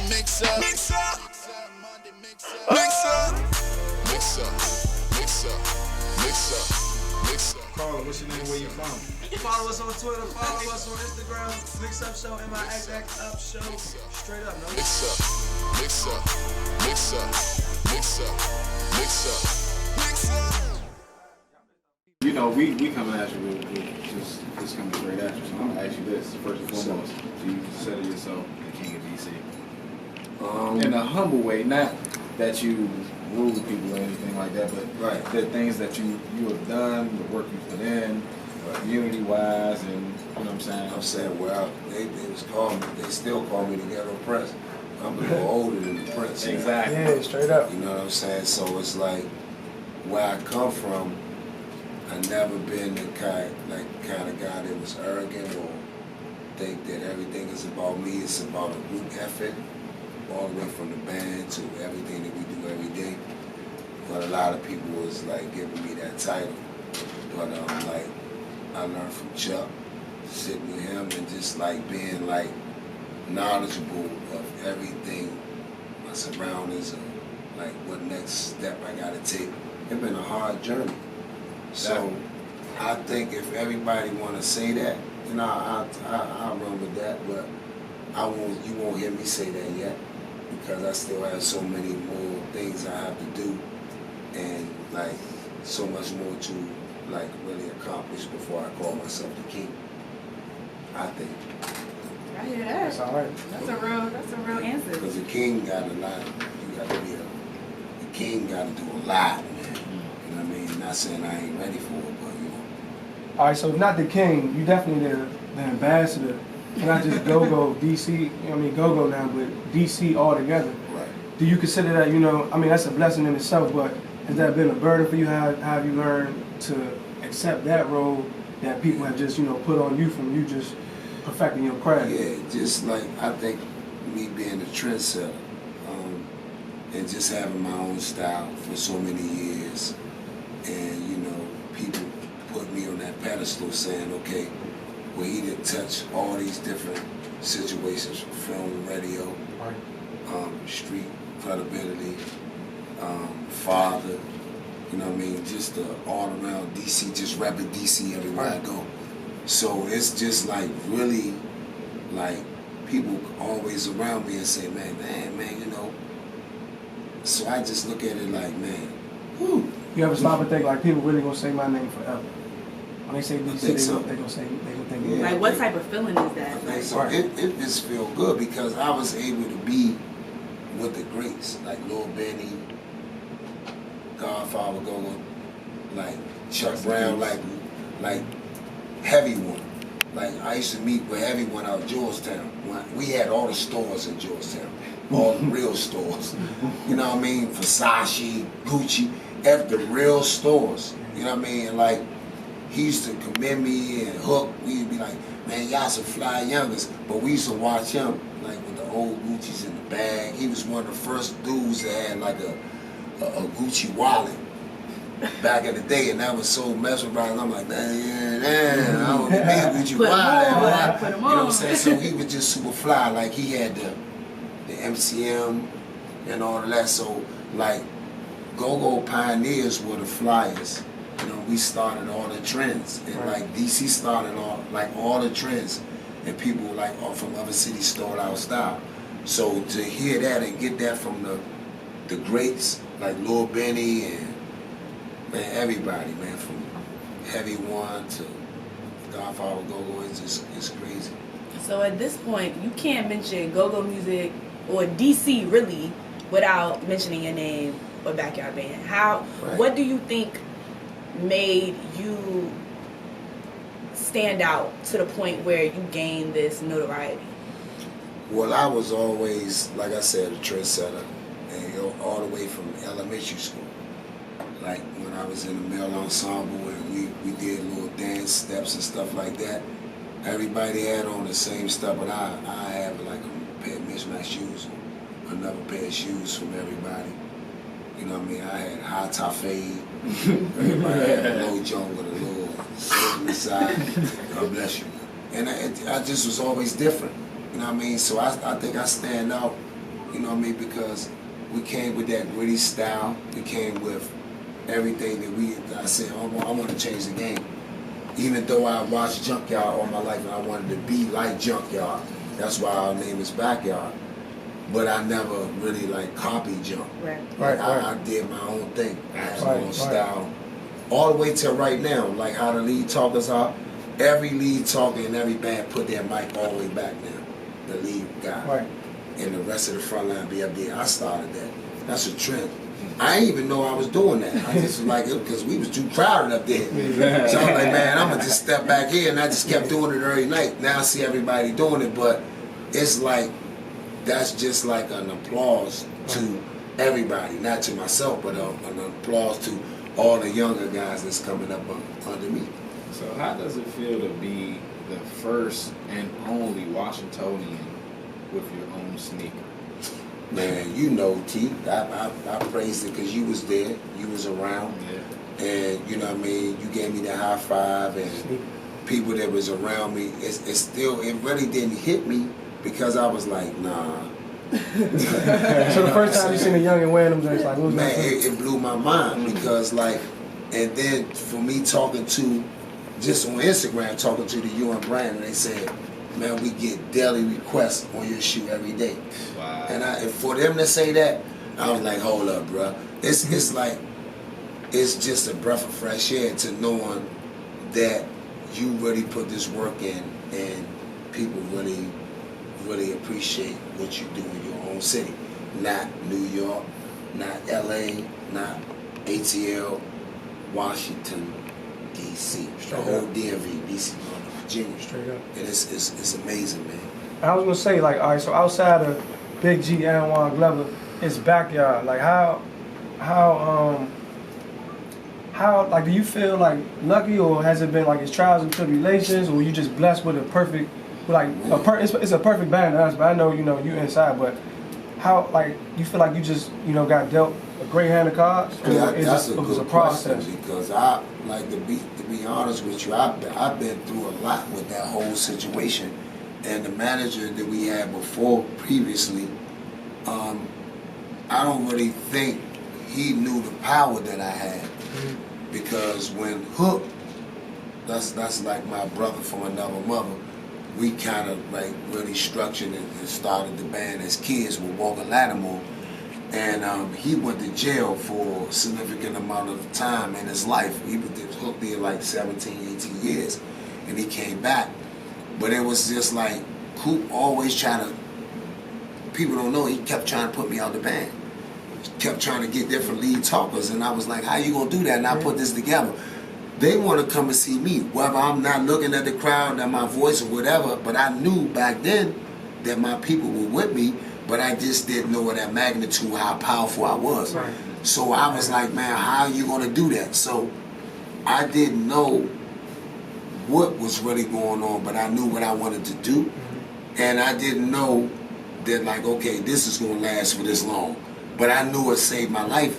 mix up. Mix up. Mix up. Mix up. Mix up. Mix up. Mix up. Carla, what's your name? Where you from? Follow us on Twitter, follow us on Instagram, Mix Up Show, MIXX Up Show. Straight up, no? Mix up. Mix up. Mix up. Mix up. Mix up. Mix up. You know, we coming at you with just coming straight at you. So I'm gonna ask you this first and foremost. Do you consider yourself the king of DC? In a humble way, not that you rule people or anything like that, but the things that you have done, the work you put in, community wise, and you know what I'm saying. I'm saying, well, they was calling me. They still call me the ghetto prince. I'm a little older than the prince. Exactly. Yeah, straight up. You know what I'm saying? So it's like where I come from. I never been the kind of guy that was arrogant or think that everything is about me. It's about a group effort, all the way from the band to everything that we do every day. But a lot of people was like giving me that title. But like I learned from Chuck, sitting with him and just like being like knowledgeable of everything, my surroundings, and like what next step I gotta take. It's been a hard journey. So I think if everybody want to say that, you know, I'll run with that, but you won't hear me say that yet because I still have so many more things I have to do and like so much more to like really accomplish before I call myself the king. I think. I hear that. That's all right. That's a real answer. Because the king got a lot. You got to be the king got to do a lot, man. You know what I mean? Not saying I ain't ready for it, but you know. All right, so not the king, you definitely the ambassador. Not just GoGo DC, you know what I mean, GoGo now, but DC altogether. Right. Do you consider that, you know, I mean, that's a blessing in itself, but has that been a burden for you? How have you learned to accept that role that people have just, you know, put on you from you just perfecting your craft? Yeah, just like I think me being a trendsetter and just having my own style for so many years, and you know, people put me on that pedestal saying, okay, well, he did touch all these different situations from film, radio, street credibility, father, you know what I mean, just the all around DC, just repping DC everywhere I go. So it's just like really, like people always around me and say, man, you know. So I just look at it like, man, whew. You ever stop and think like people really gonna say my name forever? When they say DC, they gonna think. Yeah, Like what type of feeling is that? I think so. It just feel good because I was able to be with the greats like Lil Benny, Godfather GoGo, like Chuck Brown, like Heavy One. Like I used to meet with Heavy One out of Georgetown. We had all the stores in Georgetown, all the real stores. You know what I mean? Versace, Gucci, the real stores. You know what I mean? Like he used to commend me and Hook. We'd be like, man, y'all some fly youngers. But we used to watch him like with the old Gucci's in the bag. He was one of the first dudes that had like a Gucci wallet back in the day, and that was so mesmerizing. I'm like, damn, I don't need a Gucci wallet. You know what I'm saying? So he was just super fly. Like he had the MCM and all of that. So like GoGo pioneers were the flyers. You know, we started all the trends, and like DC started all the trends, and people like from other cities stole our style. So to hear that and get that from the greats like Lil Benny and man, everybody, man, from Heavy One to Godfather GoGo, it's crazy. So at this point, you can't mention GoGo Music or DC really without mentioning your name or Backyard Band. What do you think made you stand out to the point where you gained this notoriety? Well, I was always, like I said, a trendsetter, and all the way from elementary school. Like when I was in the male ensemble and we did little dance steps and stuff like that, everybody had on the same stuff, but I had like a pair of mismatched shoes, another pair of shoes from everybody. You know what I mean? I had high top fade. Everybody had a low joint with a little slit in the side. God bless you. And I just was always different. You know what I mean? So I think I stand out You know what I mean? Because we came with that gritty style. We came with everything that I said, I want to change the game. Even though I watched Junkyard all my life and I wanted to be like Junkyard. That's why our name is Backyard. But I never really like copied Junk. Right. I did my own thing. I had my own style. All the way till right now, like how the lead talkers are. Every lead talker in every band put their mic all the way back now. The lead guy. Right. And the rest of the front line be up there. I started that. That's a trend. I didn't even know I was doing that. I just was like, because we was too crowded up there. So I'm like, man, I'm going to just step back here. And I just kept doing it every night. Now I see everybody doing it, but it's like, that's just like an applause to everybody. Not to myself, but an applause to all the younger guys that's coming up under me. So how does it feel to be the first and only Washingtonian with your own sneaker? Man, you know, T, I praised it because you was there, you was around, and you know what I mean, you gave me the high five, and people that was around me, it really didn't hit me because I was like, nah. So the first time you seen a youngin wearing them, it's like, what was man, that? it blew my mind because like, and then for me talking to, just on Instagram, talking to the UN brand, and they said, man, we get daily requests on your shoe every day. Wow. And for them to say that, I was like, hold up, bro. It's like, it's just a breath of fresh air to knowing that you really put this work in and people really, really appreciate what you do in your own city. Not New York, not LA, not ATL, Washington, DC. The whole DMV, DC, Virginia. Straight up. And it's amazing, man. I was gonna say, like, all right, so outside of Big G, Anwan, Glover, it's Backyard. Like, how, like, do you feel like lucky, or has it been like it's trials and tribulations, or you just blessed with a perfect, like, it's a perfect band to us, but I know, you know, you inside, but how, like, you feel like you just, you know, got dealt a great hand of cards, or That's it a was a good process? question because I, like, to be honest with you, I've been through a lot with that whole situation. And the manager that we had before previously, I don't really think he knew the power that I had. Because when Hook, that's like my brother from another mother, we kind of like really structured and started the band as kids with Walker Lattimore. And he went to jail for a significant amount of time in his life. He was Hook there like 17, 18 years. And he came back. But it was just like, Coop always trying to, people don't know, he kept trying to put me out the band. Kept trying to get different lead talkers. And I was like, how you gonna do that? And I put this together. They want to come and see me, whether I'm not looking at the crowd, at my voice or whatever, but I knew back then that my people were with me, but I just didn't know at that magnitude how powerful I was. Right. So I was like, man, how are you gonna do that? So I didn't know what was really going on, but I knew what I wanted to do. And I didn't know that, like, okay, this is gonna last for this long. But I knew it saved my life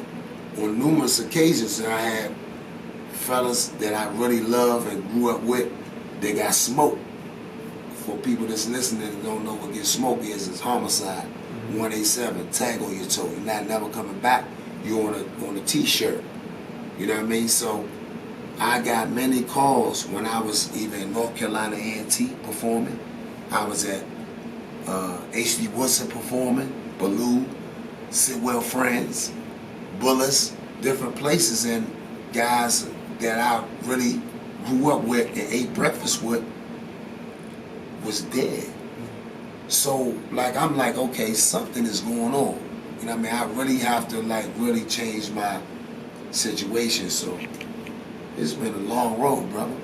on numerous occasions. And I had fellas that I really love and grew up with, they got smoked. For people that's listening and don't know what get smoked is, it's homicide. 187, tag on your toe. You're not never coming back. You're on a t-shirt. You know what I mean? So I got many calls when I was either in North Carolina A&T performing. I was at H.D. Woodson performing, Baloo, Sidwell Friends, Bullets, different places, and guys that I really grew up with and ate breakfast with was dead. So, like, I'm like, okay, something is going on. You know what I mean? I really have to, like, really change my situation. So it's been a long road, brother.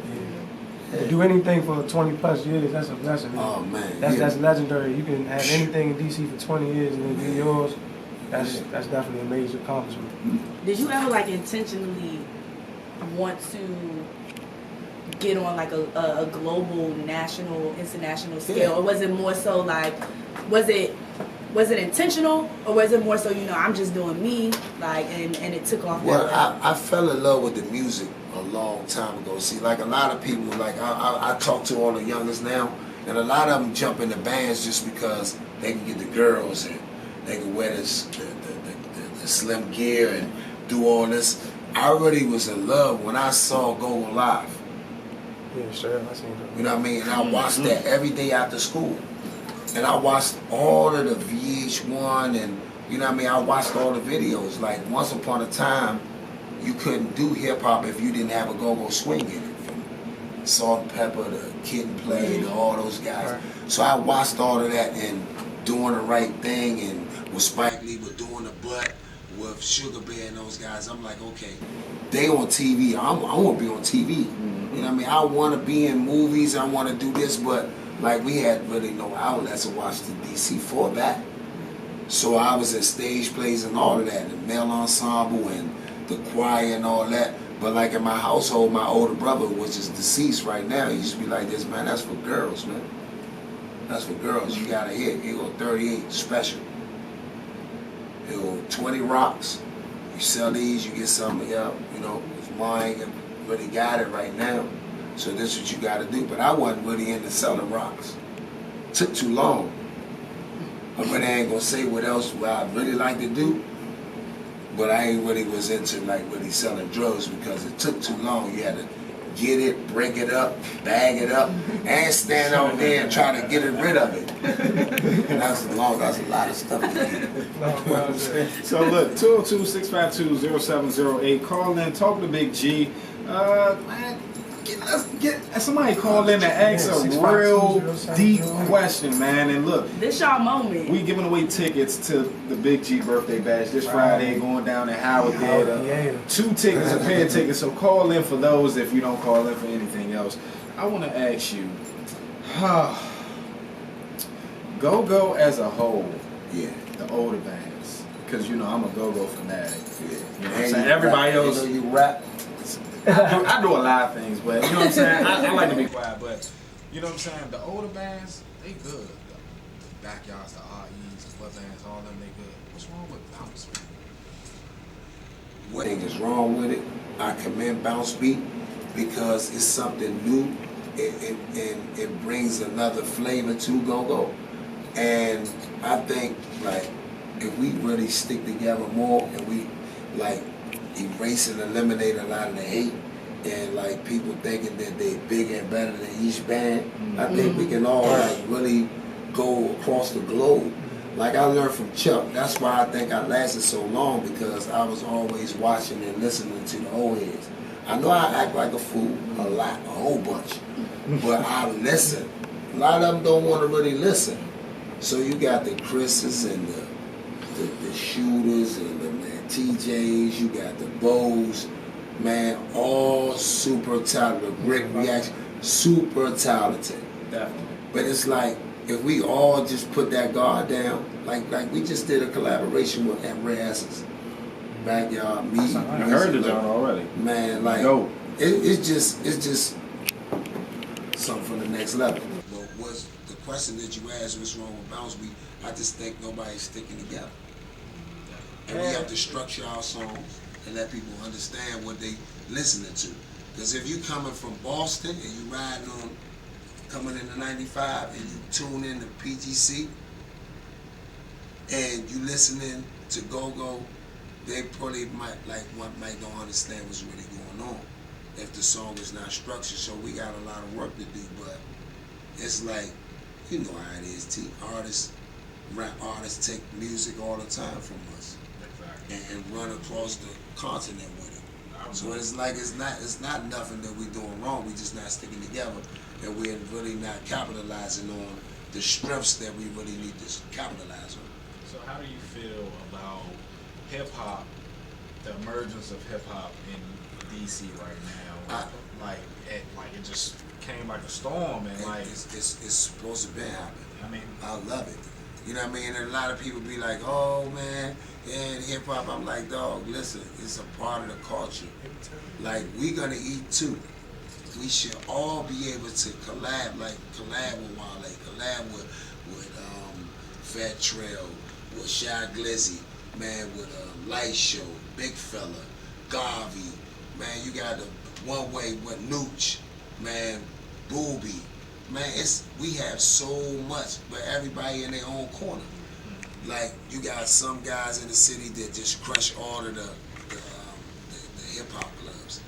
To do anything for 20 plus years, that's a blessing. Oh, man. That's legendary. You can have anything in DC for 20 years and then be yours. That's definitely a major accomplishment. Did you ever like intentionally want to get on like a global, national, international scale, or was it more so like, was it intentional, or was it more so, you know, I'm just doing me, like, and it took off? Well, I fell in love with the music a long time ago. See, like a lot of people, like I talk to all the youngest now, and a lot of them jump into bands just because they can get the girls and they could wear this the slim gear and do all this. I already was in love when I saw GoGo live. Yeah, straight up, I seen that. You know what I mean? And I watched that every day after school. And I watched all of the VH1 and, you know what I mean? I watched all the videos. Like, once upon a time, you couldn't do hip-hop if you didn't have a go-go swing in it. From Salt and Pepper, the Kid and Play, to all those guys. Right. So I watched all of that and doing the right thing, and with Spike Lee, with doing the butt, with Sugar Bear and those guys. I'm like, okay, they on TV. I want to be on TV. You know what I mean? I want to be in movies. I want to do this, but like we had really no outlets to watch the DC for that. So I was in stage plays and all of that, the male ensemble and the choir and all that. But like in my household, my older brother, which is deceased right now, he used to be like this, man, that's for girls, man. That's for girls. You got to hit. You go 38 special. You go 20 rocks. You sell these, you get something up. You know, it's mine. You really got it right now. So this is what you got to do. But I wasn't really into selling rocks. Took too long. I really ain't gonna say what else I really like to do. But I ain't really was into like really selling drugs because it took too long. You had to get it, break it up, bag it up, and stand out there and try to get rid of it. And that's a lot of stuff to do. So look, 202-652-0708. Call in, talk to Big G. Man, let's get somebody call in and ask a real deep question, man. And look, This y'all moment. we giving away tickets to the Big G birthday bash this Friday, going down in Howard Theater. 2 tickets, a pair of tickets. So call in for those if you don't call in for anything else. I want to ask you, GoGo as a whole, Yeah. the older bands, because you know I'm a GoGo fanatic. Yeah. You know what I'm saying? Everybody else, You rap. I do a lot of things, but you know what I'm saying? I like to be quiet, but you know what I'm saying? The older bands, they good. The Backyards, the REs, the Butt Bands, all them, they good. What's wrong with Bounce Beat? What is wrong with it? I commend Bounce Beat because it's something new. It brings another flavor to GoGo. And I think like if we really stick together more and we like erase and eliminate a lot of the hate and like people thinking that they bigger and better than each band, I think we can all like really go across the globe. Like I learned from Chuck. That's why I think I lasted so long because I was always watching and listening to the old heads. I know I act like a fool a lot, a whole bunch, but I listen. A lot of them don't want to really listen. So you got the Chris's and the Shooters and the TJs, you got the Bows, man, all super talented. Rick Reaction, super talented. Definitely. But it's like if we all just put that guard down, like we just did a collaboration with Red Essence, Backyard, me. I heard it already. Man, like Dope. it's just something for the next level. But what's the question that you asked? What's wrong with Bounce Beat? I just think nobody's sticking together. And we have to structure our songs and let people understand what they listening to. Because if you coming from Boston and you riding on, coming into 95 and you tune in to PGC and you listening to GoGo, they probably might don't understand what's really going on if the song is not structured. So we got a lot of work to do, but it's like, you know how it is, rap artists take music all the time from us. And run across the continent with it. So it's like it's not nothing that we're doing wrong. We're just not sticking together, and we're really not capitalizing on the strengths that we really need to capitalize on. So how do you feel about hip hop, the emergence of hip hop in DC right now? It just came like a storm, and like it's supposed to be happening. I mean, I love it. You know what I mean? And a lot of people be like, oh man, yeah, hip hop. I'm like, dog, listen, it's a part of the culture. Like, we gonna eat too. We should all be able to collab with Wale, collab with Fat Trail, with Shy Glizzy, man, with Light Show, Big Fella, Garvey, man, you got the One Way with Nooch, man, Booby. Man, we have so much, but everybody in their own corner. like you got some guys in the city that just crush all of the hip hop clubs.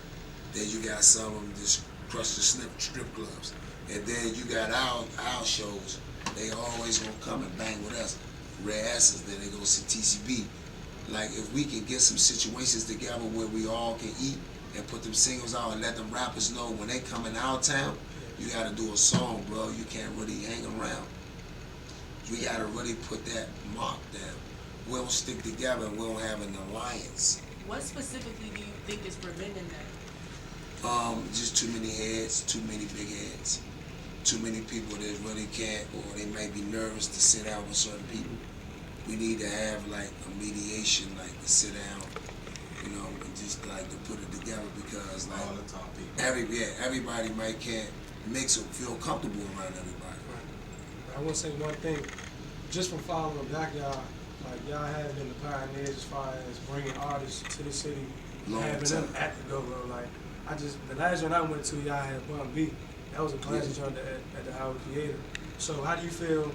Then you got some of them just crush the strip clubs. And then you got our shows. They always gonna come and bang with us. Red Asses, then they go see TCB. Like if we can get some situations together where we all can eat and put them singles out and let them rappers know when they come in our town, you gotta do a song, bro. You can't really hang around. We gotta really put that mark down. We don't stick together and we don't have an alliance. What specifically do you think is preventing that? Just too many heads, too many big heads. Too many people that really can't, or they might be nervous to sit down with certain people. We need to have like a mediation, like to sit down, you know, and just like to put it together because like All the top people. everybody might can't mix or feel comfortable around everybody. Right. I want to say one thing, just from following Backyard, like y'all have been the pioneers as far as bringing artists to the city, Long having time. them at the GoGo. Like the last one I went to, y'all had Bun B. That was a classic joint at the Howard Theater. So how do you feel,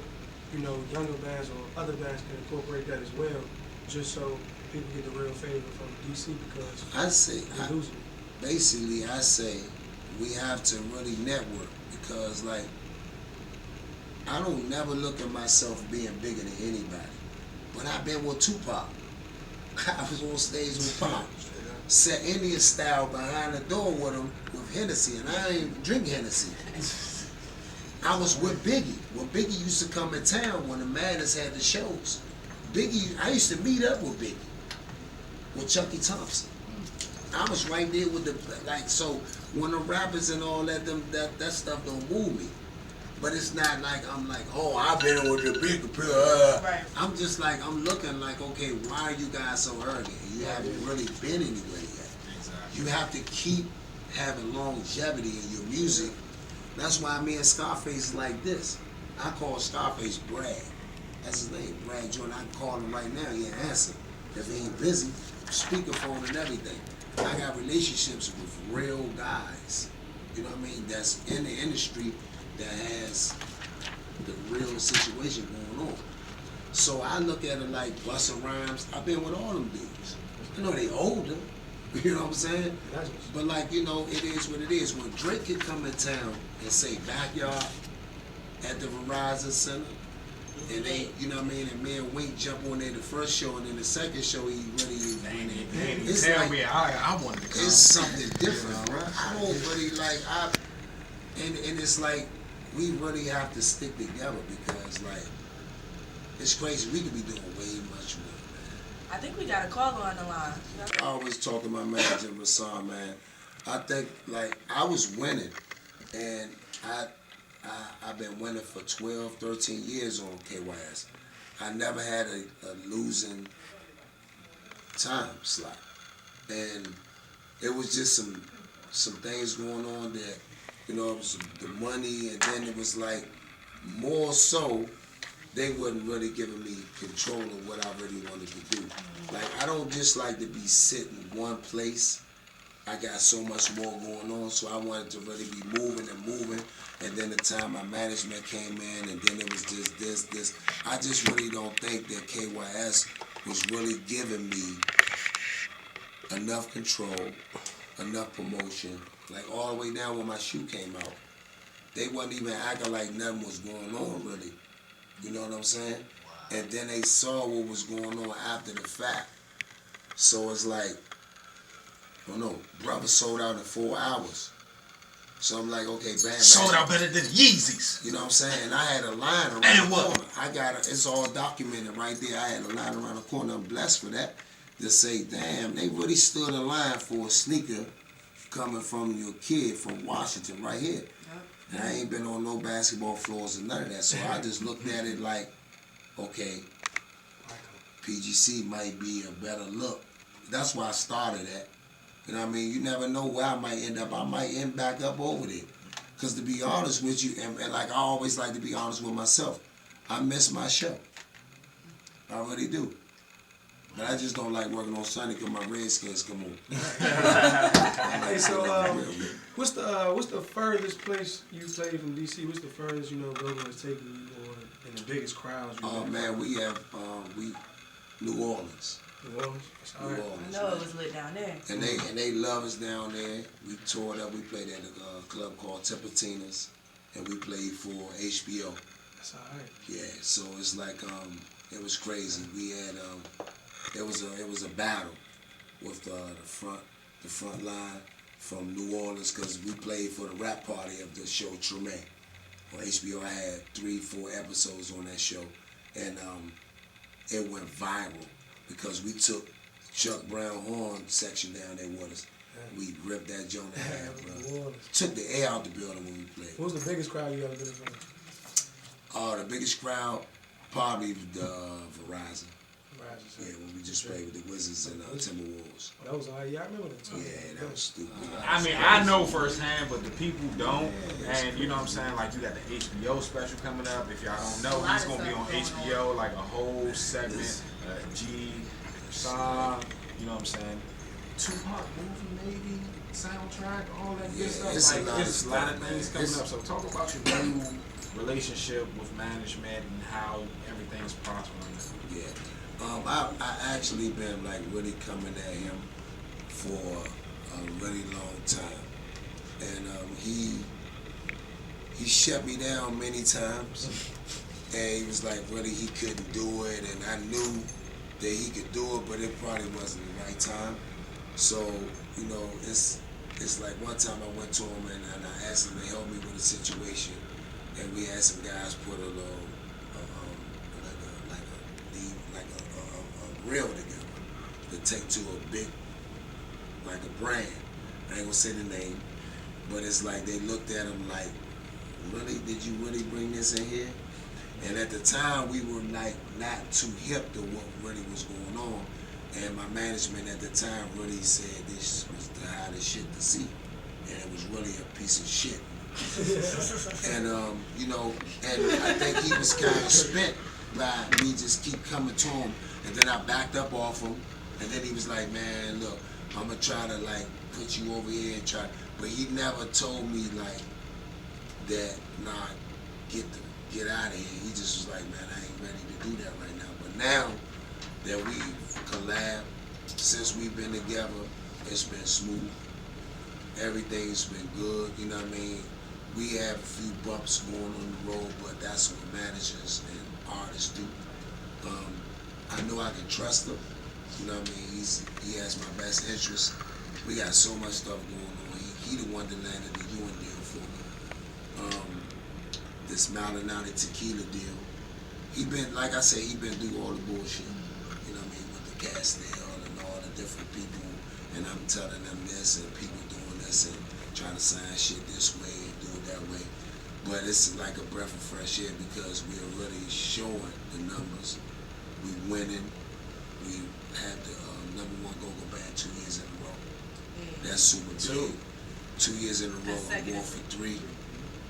you know, younger bands or other bands can incorporate that as well, just so people get the real favor from DC because I say, they're losing. basically, I say we have to really network because like I don't never look at myself being bigger than anybody. But I've been with Tupac. I was on stage with Pac. Set Indian style behind the door with him with Hennessy, and I ain't drink Hennessy. I was with Biggie. When Biggie used to come in town when the Madness had the shows. Biggie, I used to meet up with Biggie, with Chucky Thompson. I was right there with the, like, so when the rappers and all that, that stuff don't move me. But it's not like I'm like, oh, I've been with the big Right. I'm just like, I'm looking like, okay, why are you guys so arrogant? You haven't really been anywhere yet. Exactly. You have to keep having longevity in your music. That's why me and Scarface is like this. I call Scarface Brad. That's his name, Brad Jordan. I can call him right now, he ain't answer. If he ain't busy, speakerphone and everything. I got relationships with real guys, you know what I mean, that's in the industry that has the real situation going on. So I look at it like Busta Rhymes. I've been with all them dudes. You know, they older, you know what I'm saying? But like, you know, it is what it is. When Drake could come in town and say Backyard at the Verizon Center, and they, you know what I mean, and me and Wink jump on there the first show, and then the second show he really is winning. It's Tell like, me I wanted to come. it's something different, bro. I don't really like, and it's like, we really have to stick together because, like, it's crazy. We could be doing way much more, man. I think we got a caller on the line. I always talk to my manager, Rasan, man. I think, like, I was winning, and I've been winning for 12, 13 years on KYS. I never had a losing time slot. And it was just some things going on that, you know, it was the money, and then it was like more so they wasn't really giving me control of what I really wanted to do. Like, I don't just like to be sitting one place. I got so much more going on, so I wanted to really be moving and moving. And then the time my management came in, and then it was just this. I just really don't think that KYS was really giving me enough control, enough promotion. Like all the way down when my shoe came out, they wasn't even acting like nothing was going on really. You know what I'm saying? And then they saw what was going on after the fact. So it's like, I don't know, brother sold out in 4 hours. So I'm like, okay, bam, bam. Sold out better than Yeezys. You know what I'm saying? I had a line around And the what? corner. I got it's all documented right there. I had a line around the corner. I'm blessed for that. To say, damn, they really stood in line for a sneaker coming from your kid from Washington right here. And I ain't been on no basketball floors and none of that. So I just looked at it like, okay, PGC might be a better look. That's why I started at. You know what I mean? You never know where I might end up. I might end back up over there. Because to be honest with you, and like I always like to be honest with myself, I miss my show. I really do. But I just don't like working on Sunday because my Redskins come on. Hey, so what's the furthest place you played from DC? What's the furthest, you know, GoGo has taken you, or And the biggest crowds. Oh man, we have New Orleans. New Orleans. New Orleans. I know it was lit down there. And they love us down there. We toured up. We played at a club called Tipitina's, and we played for HBO. That's alright. Yeah, so it's like it was crazy. We had it was a battle with the front line from New Orleans because we played for the rap party of the show Treme. On HBO, I had 3-4 episodes on that show, and it went viral because we took Chuck Brown horn section down there with us. We ripped that joint in half, bro. Took the air out the building when we played. What was the biggest crowd you ever been in front of? The biggest crowd, probably the Verizon. Verizon. Yeah, when we just played with the Wizards and Timberwolves. That was alright. Yeah, I remember that too. Yeah, that was stupid. I mean, I know firsthand, but the people don't. And you know what I'm saying? Like, you got the HBO special coming up. If y'all don't know, he's going to be on HBO, like a whole segment. G, song, you know what I'm saying? Tupac movie, maybe, soundtrack, all that good stuff. It's like, a lot of things stuff, coming up. So talk about your new relationship with management and how everything's prospering. Yeah. I actually been like really coming at him for a really long time, and he shut me down many times, and he was like really he couldn't do it, and I knew that he could do it, but it probably wasn't the right time. So you know, it's like one time I went to him and I asked him to help me with a situation, and we had some guys put a little reel together to take to a big, like a brand. I ain't gonna say the name, but it's like they looked at him like, really, did you really bring this in here? And at the time we were like not too hip to what really was going on, and my management at the time really said this was the hottest shit to see, and it was really a piece of shit. And you know, and I think he was kind of spent by me just keep coming to him, and then I backed up off him, and then he was like, man, look, I'm gonna try to like put you over here and try, but he never told me like that, nah, get out of here. He just was like, man, I ain't ready to do that right now. But now that we've collabed, since we've been together, it's been smooth. Everything's been good, you know what I mean? We have a few bumps going on the road, but that's what managers and artists do. I know I can trust him. You know what I mean? He has my best interest. We got so much stuff going on. He the one that landed the UN deal for me. This Maldonado tequila deal. He been, like I say, he been through all the bullshit. You know what I mean? With the gas deal and all the different people. And I'm telling them this and people doing this and trying to sign shit this way and do it that way. But it's like a breath of fresh air because we are really showing the numbers. We winning. We had the #1 GoGo band 2 years in a row. That's super big. 2 years in a row. I'm going for 3,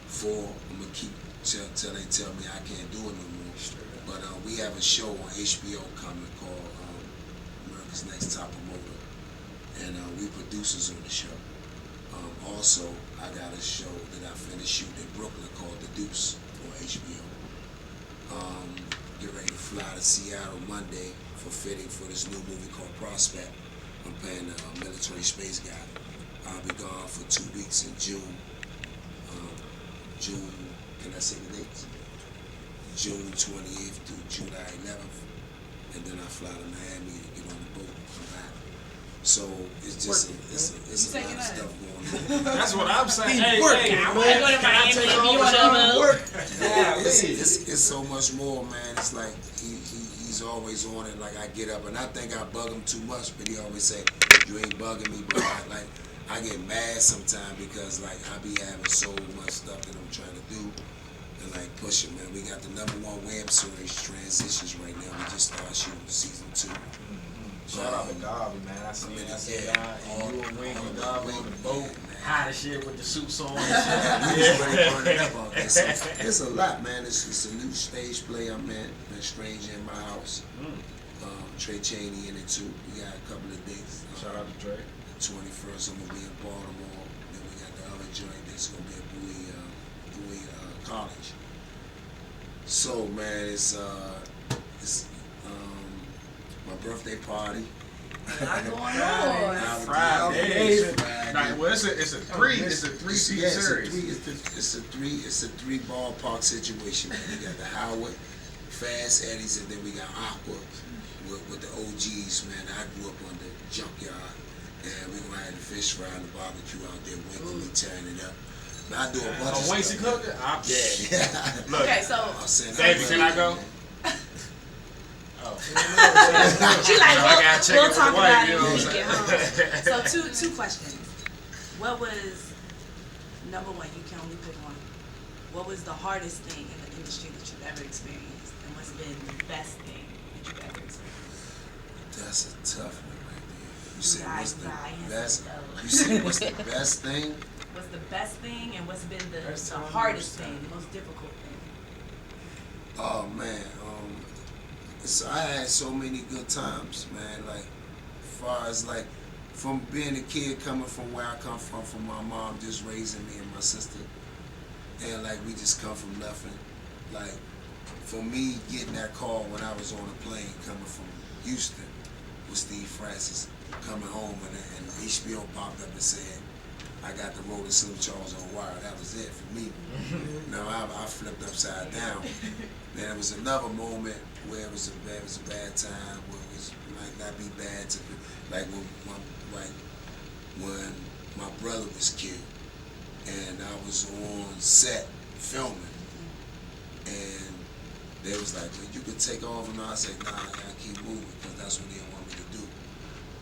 4. I'm gonna keep till they tell me I can't do it no more. But we have a show on HBO coming called America's Next Top Promoter, and we producers on the show. Also, I got a show that I finished shooting in Brooklyn called The Deuce on HBO. Get ready to fly to Seattle Monday for fitting for this new movie called Prospect. I'm playing a military space guy. I'll be gone for 2 weeks in June. June, can I say the dates? June 28th through July 11th. And then I fly to Miami to get on the boat and come back. So it's just it's a lot of stuff going on. That's what I'm saying. I want to go to Miami. You want to work? It's so much more, man. It's like he's always on it. Like I get up and I think I bug him too much, but he always say, "You ain't bugging me, bro." I get mad sometimes because like I be having so much stuff that I'm trying to do and like pushing, man. We got the #1 web series Transitions right now. We just started shooting season 2. Shout out to Garvey, man. I seen that. And you and Wing and Garvey on the boat. Hot as shit with the suits on and shit. We was ready to burn it up out there. So it's a lot, man. It's a new stage play I'm in. Been Stranger in My House. Trey Chaney in it too. We got a couple of dates. Shout out to Trey. The 21st I'm gonna be in Baltimore. Then we got the other joint that's gonna be at Bowie College. So man, it's my birthday party. A lot going on. Friday. Friday. Nah, well, it's a three-seat series. It's a three ballpark situation, man. We got the Howard, Fast Eddies, and then we got Aqua with the OGs, man. I grew up on the junkyard, and we gonna have the fish fry and the barbecue out there, winking and tearing it up. But I do a bunch of Wincy stuff. cooking? Yeah. Look, Okay, so baby, can I go? Oh. she like, No, I gotta check we'll it with talk the wife, about it you know when we what get I'm home. So two questions. What was number one? You can only pick one. What was the hardest thing in the industry that you've ever experienced, and what's been the best thing that you've ever experienced? That's a tough one right there. You said what's the Right, best? yes, You said what's the best thing? What's the best thing, and what's been the Best time, hardest worst thing, time. the most difficult thing? Oh man, I had so many good times, man. Like, as far as like, from being a kid coming from where I come from my mom just raising me and my sister, and like we just come from nothing. Like, for me getting that call when I was on a plane coming from Houston with Steve Francis, coming home and HBO popped up and said, I got the road to Silver Charles on wire. That was it for me. Now I flipped upside down. Then there was another moment where it was a bad time, where it was might not be bad to like when my brother was killed, and I was on set filming, and they was like, well, you could take off, and I said, nah, I gotta keep moving because that's what they want me to do.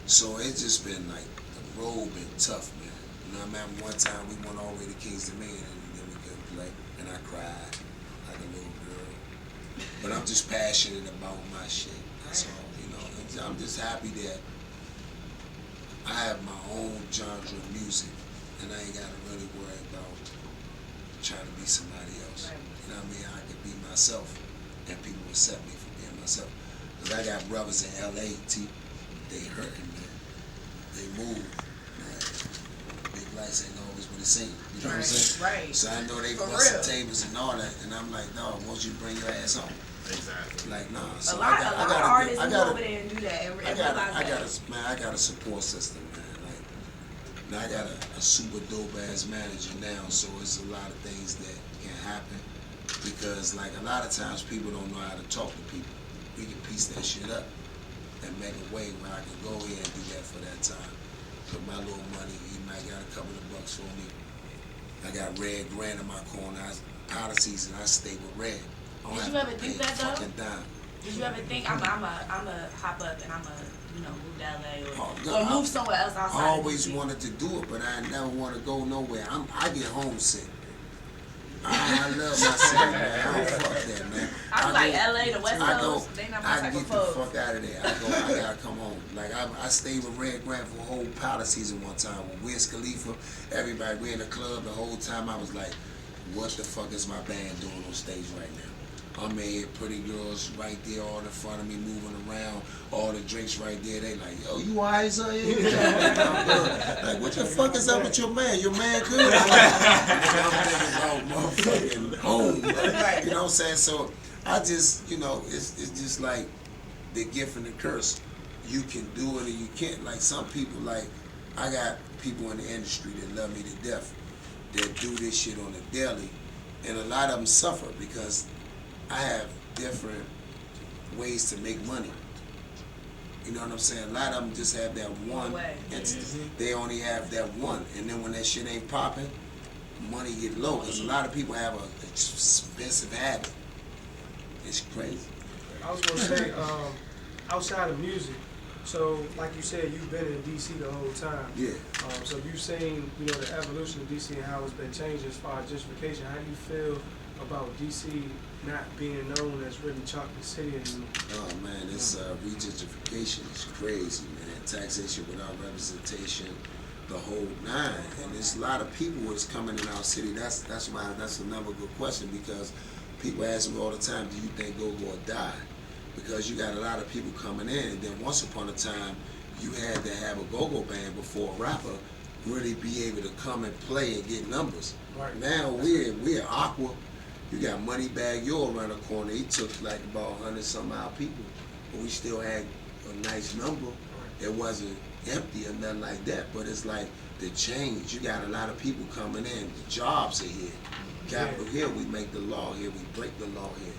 So it's just been like the road been tough, man. You know, I remember one time we went all the way to King's Dominion and then we couldn't play, and I cried like a little girl. But I'm just passionate about my shit. That's all, you know. I'm just happy that I have my own genre of music, and I ain't gotta really worry about trying to be somebody else. You know what I mean? I can be myself, and people accept me for being myself. Cause I got brothers in LA, they hurting, man. They move, man. Big lights ain't always what it seems. You know what I'm saying? Right. So I know they For busting real. tables and all that, and I'm like, dog, won't you bring your ass home? Exactly. Like, nah. A So lot of artists move over there and do that and I realize got a support system, man. Like, now I got a super dope ass manager now, so it's a lot of things that can happen because, like, a lot of times people don't know how to talk to people. We can piece that shit up and make a way where I can go here and do that for that time. Put my little money, he might got a couple of bucks for me. I got Red Grant in my corner. Policies, and I stay with Red. Did you ever think that though? Dime. Did you ever think I'm a hop up and I'm a move to LA Oh, or move somewhere else outside? I always of DC? wanted to do it, but I never want to go nowhere. I get homesick. I love my city, man. I don't fuck that, man. I was like LA, the West I Coast, they not my I type get of the folks. fuck out of there. I gotta come home. Like I stayed with Red Grant for a whole pilot season one time with Wiz Khalifa. Everybody, we in the club the whole time. I was like, what the fuck is my band doing on stage right now? I'm here, pretty girls right there all in front of me moving around, all the drinks right there. They like, yo, you alright, son? Like, what the fuck is up with your man? Your man good? I'm thinking about motherfucking home. You know what I'm saying? So I just, it's just like the gift and the curse. You can do it or you can't. Like some people, like I got people in the industry that love me to death that do this shit on the daily, and a lot of them suffer because I have different ways to make money. You know what I'm saying? A lot of them just have that one entity. They only have that one, and then when that shit ain't popping, money get low because a lot of people have an expensive habit. It's crazy. I was gonna say, outside of music, so like you said, you've been in DC the whole time. Yeah. So you've seen, the evolution of DC and how it's been changed as far as gentrification. How do you feel about DC not being known as really Chocolate City anymore? Oh man, it's regentrification is crazy, man. Taxation without representation, the whole nine. And there's a lot of people that's coming in our city. That's another good question because people ask me all the time, do you think GoGo will die? Because you got a lot of people coming in, and then once upon a time, you had to have a go-go band before a rapper really be able to come and play and get numbers. Right. Now we're Aqua, You got Moneybag Yo around the corner. He took like about 100-some odd people, but we still had a nice number. It wasn't empty or nothing like that, but it's like the change. You got a lot of people coming in. The jobs are here. Capitol Hill, we make the law here. We break the law here.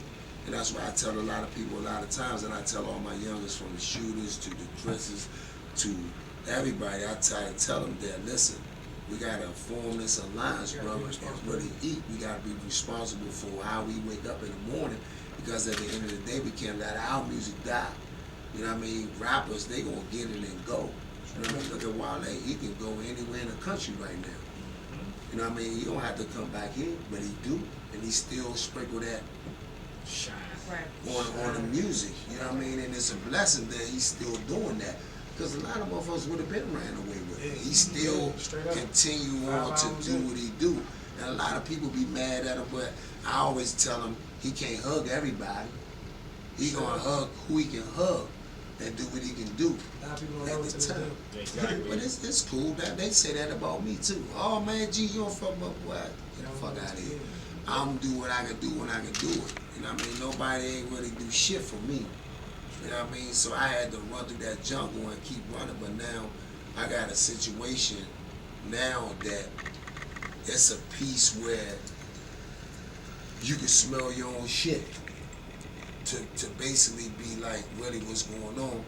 And that's why I tell a lot of people a lot of times, and I tell all my youngest, from the shooters to the dressers to everybody, I try to tell them that, listen, we gotta form this alliance, brother, and really eat. We gotta be responsible for how we wake up in the morning, because at the end of the day, we can't let our music die. You know what I mean? Rappers, they gonna get it and go. You know what I mean? Look at Wale, he can go anywhere in the country right now. You know what I mean? He don't have to come back here, but he do, and he still sprinkle that shine on the music. You know what I mean? And it's a blessing that he's still doing that. Because a lot of motherfuckers would have been ran away with it. He still continue on to do what he do. And a lot of people be mad at him, but I always tell him he can't hug everybody. He gonna hug who he can hug and do what he can do at the time. Exactly. But it's cool. They say that about me too. Oh man, G, you don't fuck my boy. Get the fuck out of here. I'm gonna do what I can do when I can do it. You know what I mean? Nobody ain't really do shit for me. You know what I mean? So I had to run through that jungle and keep running, but now I got a situation now that it's a piece where you can smell your own shit. To basically be like really what's going on.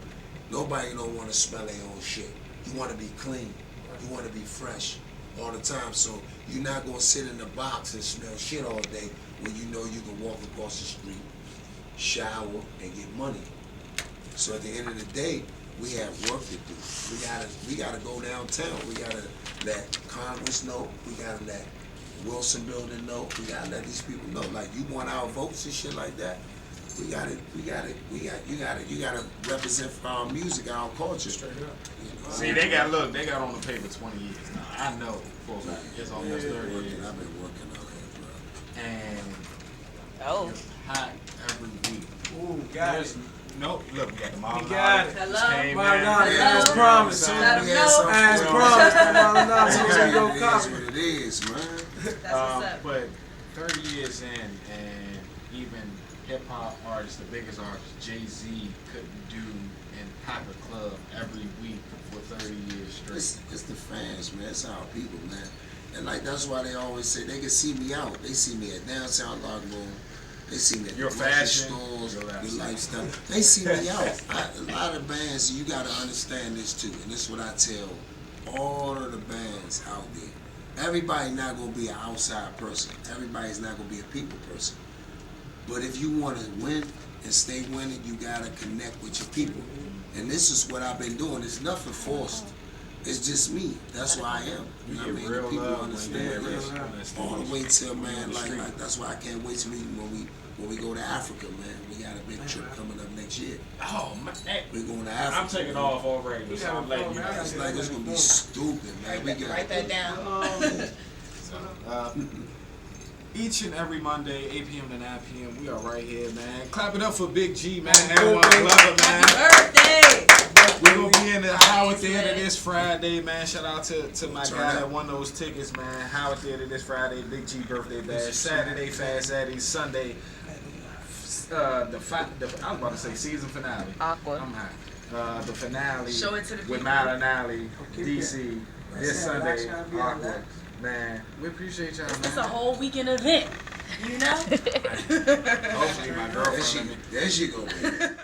Nobody don't want to smell their own shit. You want to be clean. You want to be fresh all the time. So you're not going to sit in the box and smell shit all day when you know you can walk across the street, shower, and get money. So at the end of the day, we have work to do. We gotta go downtown. We gotta let Congress know. We gotta let Wilson Building know. We gotta let these people know. Like, you want our votes and shit like that. You gotta represent for our music, our culture. Straight up. You know? See, they got on the paper 20 years now. I know for a fact. It's almost 30 years. I've been working on it, bro. And it's hot every week. Ooh, got it. Nope, look, we got the mom. We got it. Hello? As promised. Let 'em know. As promised. We go That's copy. what it is, man. That's what's up. But 30 years in, and even hip-hop artists, the biggest artists, Jay-Z couldn't do and pack a club every week for 30 years straight. It's the fans, man. It's our people, man. And like, that's why they always say they can see me out. They see me at Downtown Lock Room. They see me at Your the fashion, stores, your your lifestyle. They see me out. A lot of bands, you got to understand this too. And this is what I tell all of the bands out there. Everybody not going to be an outside person. Everybody's not going to be a people person. But if you want to win and stay winning, you got to connect with your people. And this is what I've been doing. It's nothing forced. It's just me. That's who I am. You know what I mean? The people understand this. All the way till, man, like that's why I can't wait to meet when we go to Africa, man. We got a big trip coming up next year. Oh, man. We're going to Africa. I'm taking off already, so I'm letting you know. It's like it's going to be stupid, man. Write that down. Each and every Monday, 8 p.m. to 9 p.m., we are right here, man. Clap it up for Big G, man. Anwan, love it, man. Birthday! We're going to be in the Howard Theater this Friday, man. Shout out to my guy that won those tickets, man. Howard Theater this Friday, Big G birthday bash. Saturday, Fast Eddie. Sunday, I was about to say season finale. Awkward. I'm high. The finale Show it to the with people. Malinali, DC, this Sunday. Awkward. Man, we appreciate y'all, man. It's a whole weekend event, you know? Hopefully my girlfriend. There she go, man.